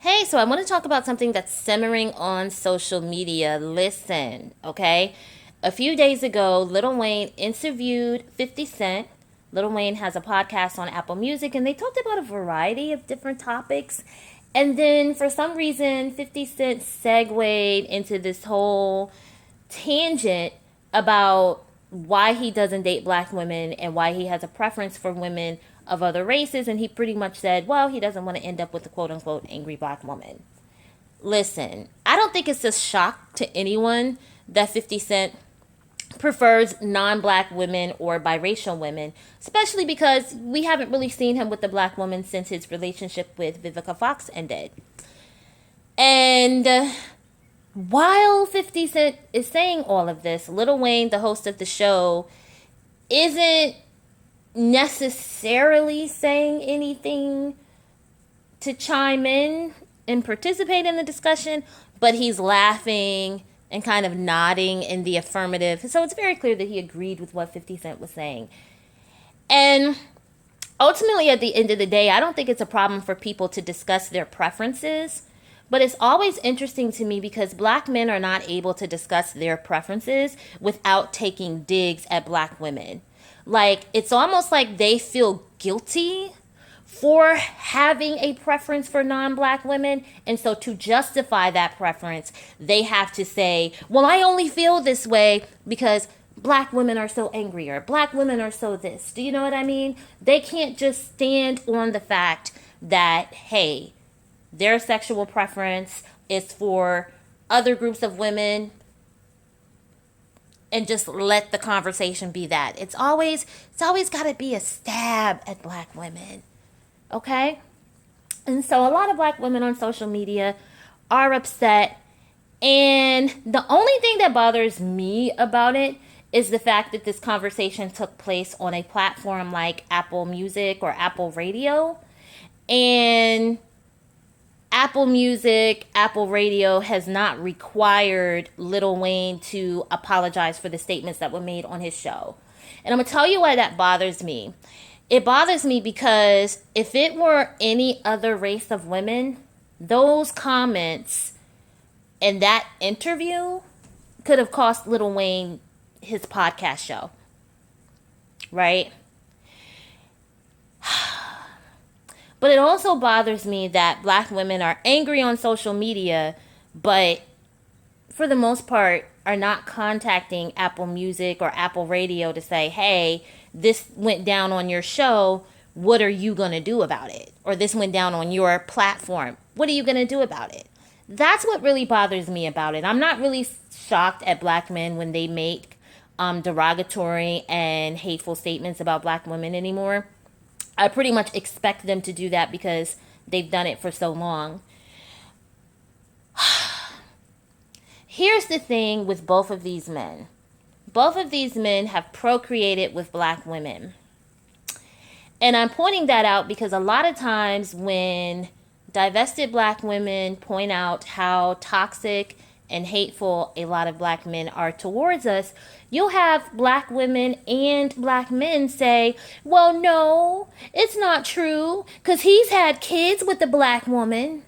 Hey, so I want to talk about something that's simmering on social media. Listen, okay? A few days ago, Lil Wayne interviewed 50 Cent. Lil Wayne has a podcast on Apple Music, and they talked about a variety of different topics. And then for some reason, 50 Cent segued into this whole tangent about why he doesn't date black women and why he has a preference for women of other races. And he pretty much said, well, he doesn't want to end up with a quote unquote angry black woman. Listen, I don't think it's a shock to anyone that 50 Cent prefers non-black women or biracial women, especially because we haven't really seen him with the black woman since his relationship with Vivica Fox ended. And while 50 Cent is saying all of this, Lil Wayne, the host of the show, isn't necessarily saying anything to chime in and participate in the discussion, but he's laughing and kind of nodding in the affirmative. So it's very clear that he agreed with what 50 Cent was saying. And ultimately, at the end of the day, I don't think it's a problem for people to discuss their preferences. But it's always interesting to me because black men are not able to discuss their preferences without taking digs at black women. Like, it's almost like they feel guilty for having a preference for non-black women. And so to justify that preference, they have to say, well, I only feel this way because black women are so angry or black women are so this. Do you know what I mean? They can't just stand on the fact that, hey, their sexual preference is for other groups of women and just let the conversation be that. It's always got to be a stab at black women. Okay? And so a lot of black women on social media are upset. And the only thing that bothers me about it is the fact that this conversation took place on a platform like Apple Music or Apple Radio. And Apple Music, Apple Radio has not required Lil Wayne to apologize for the statements that were made on his show. And I'm going to tell you why that bothers me. It bothers me because if it were any other race of women, those comments in that interview could have cost Lil Wayne his podcast show. Right? But it also bothers me that black women are angry on social media, but for the most part are not contacting Apple Music or Apple Radio to say, hey, this went down on your show. What are you going to do about it? Or this went down on your platform. What are you going to do about it? That's what really bothers me about it. I'm not really shocked at black men when they make derogatory and hateful statements about black women anymore. I pretty much expect them to do that because they've done it for so long. Here's the thing with both of these men. Both of these men have procreated with black women. And I'm pointing that out because a lot of times when divested black women point out how toxic and hateful a lot of black men are towards us, you'll have black women and black men say, well, no, it's not true because he's had kids with the black woman.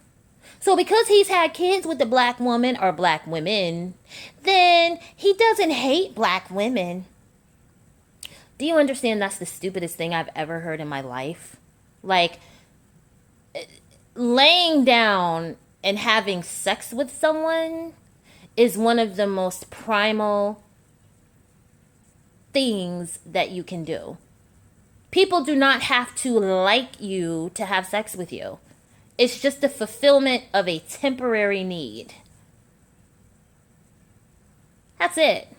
So because he's had kids with the black woman or black women, then he doesn't hate black women. Do you understand that's the stupidest thing I've ever heard in my life? Like, laying down and having sex with someone is one of the most primal things that you can do. People do not have to like you to have sex with you. It's just the fulfillment of a temporary need. That's it.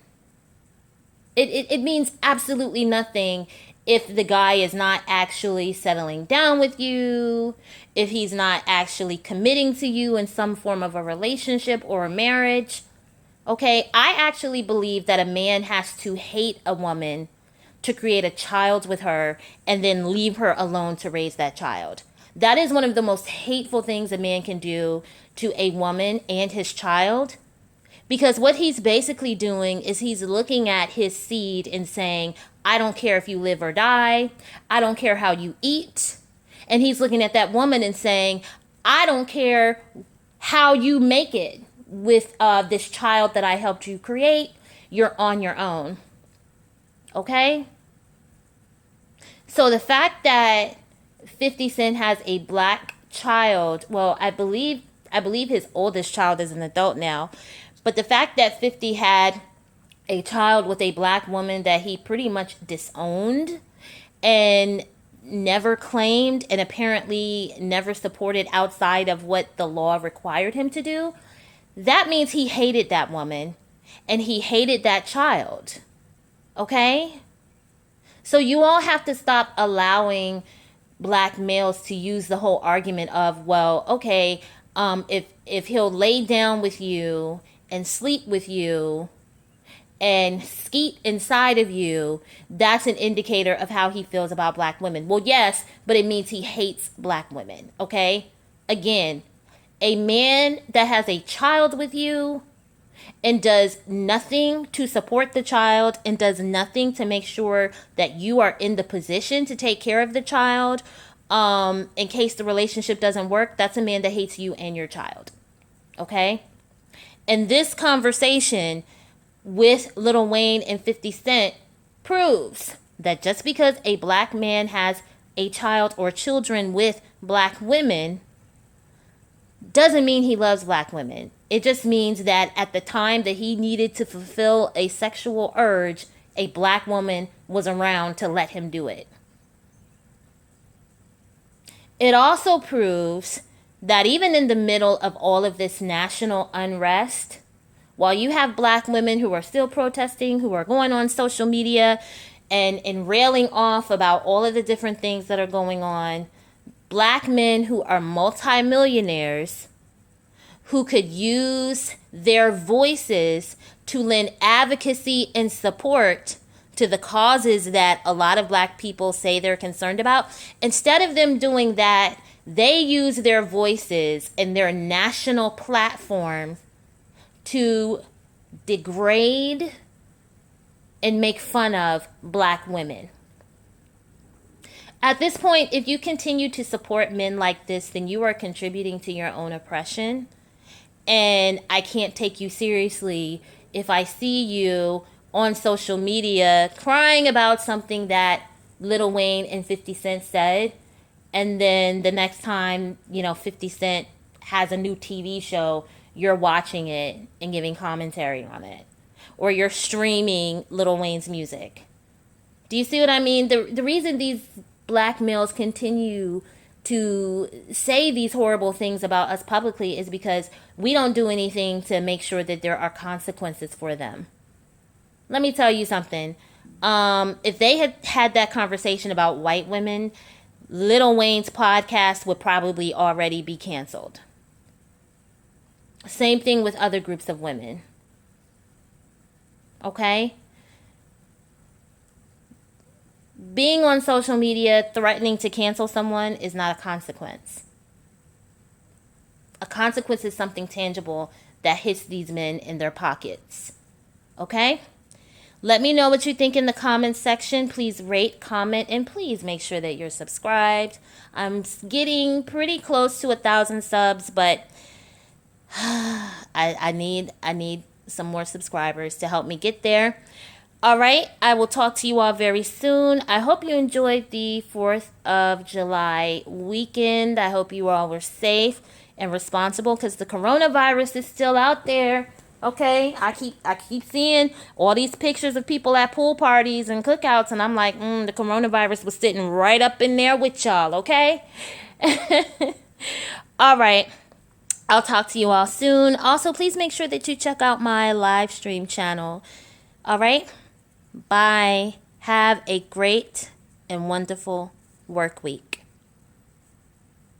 It means absolutely nothing if the guy is not actually settling down with you, if he's not actually committing to you in some form of a relationship or a marriage. Okay, I actually believe that a man has to hate a woman to create a child with her and then leave her alone to raise that child. That is one of the most hateful things a man can do to a woman and his child. Because what he's basically doing is he's looking at his seed and saying, I don't care if you live or die. I don't care how you eat. And he's looking at that woman and saying, I don't care how you make it with this child that I helped you create. You're on your own. Okay? So the fact that 50 Cent has a black child, well, I believe his oldest child is an adult now, but the fact that 50 had a child with a black woman that he pretty much disowned and never claimed and apparently never supported outside of what the law required him to do, that means he hated that woman and he hated that child. Okay? So you all have to stop allowing black males to use the whole argument of, well, okay, if he'll lay down with you and sleep with you and skeet inside of you, that's an indicator of how he feels about black women. Well, yes, but it means he hates black women, okay? Again, a man that has a child with you and does nothing to support the child and does nothing to make sure that you are in the position to take care of the child in case the relationship doesn't work, that's a man that hates you and your child, okay? And this conversation with Lil Wayne and 50 Cent proves that just because a black man has a child or children with black women doesn't mean he loves black women. It just means that at the time that he needed to fulfill a sexual urge, a black woman was around to let him do it. It also proves that even in the middle of all of this national unrest, while you have black women who are still protesting, who are going on social media and railing off about all of the different things that are going on, black men who are multimillionaires, who could use their voices to lend advocacy and support to the causes that a lot of black people say they're concerned about, instead of them doing that, they use their voices and their national platform to degrade and make fun of black women. At this point, if you continue to support men like this, then you are contributing to your own oppression. And I can't take you seriously if I see you on social media crying about something that Lil Wayne and 50 Cent said, and then the next time, 50 Cent has a new TV show, you're watching it and giving commentary on it. Or you're streaming Lil Wayne's music. Do you see what I mean? The reason these black males continue to say these horrible things about us publicly is because we don't do anything to make sure that there are consequences for them. Let me tell you something. If they had had that conversation about white women, Lil Wayne's podcast would probably already be canceled. Same thing with other groups of women. Okay? Being on social media threatening to cancel someone is not a consequence. A consequence is something tangible that hits these men in their pockets. Okay? Let me know what you think in the comments section. Please rate, comment, and please make sure that you're subscribed. I'm getting pretty close to 1,000 subs, but I need some more subscribers to help me get there. All right, I will talk to you all very soon. I hope you enjoyed the 4th of July weekend. I hope you all were safe and responsible because the coronavirus is still out there. Okay, I keep seeing all these pictures of people at pool parties and cookouts, and I'm like, the coronavirus was sitting right up in there with y'all, okay? All right, I'll talk to you all soon. Also, please make sure that you check out my live stream channel. All right, bye. Have a great and wonderful work week.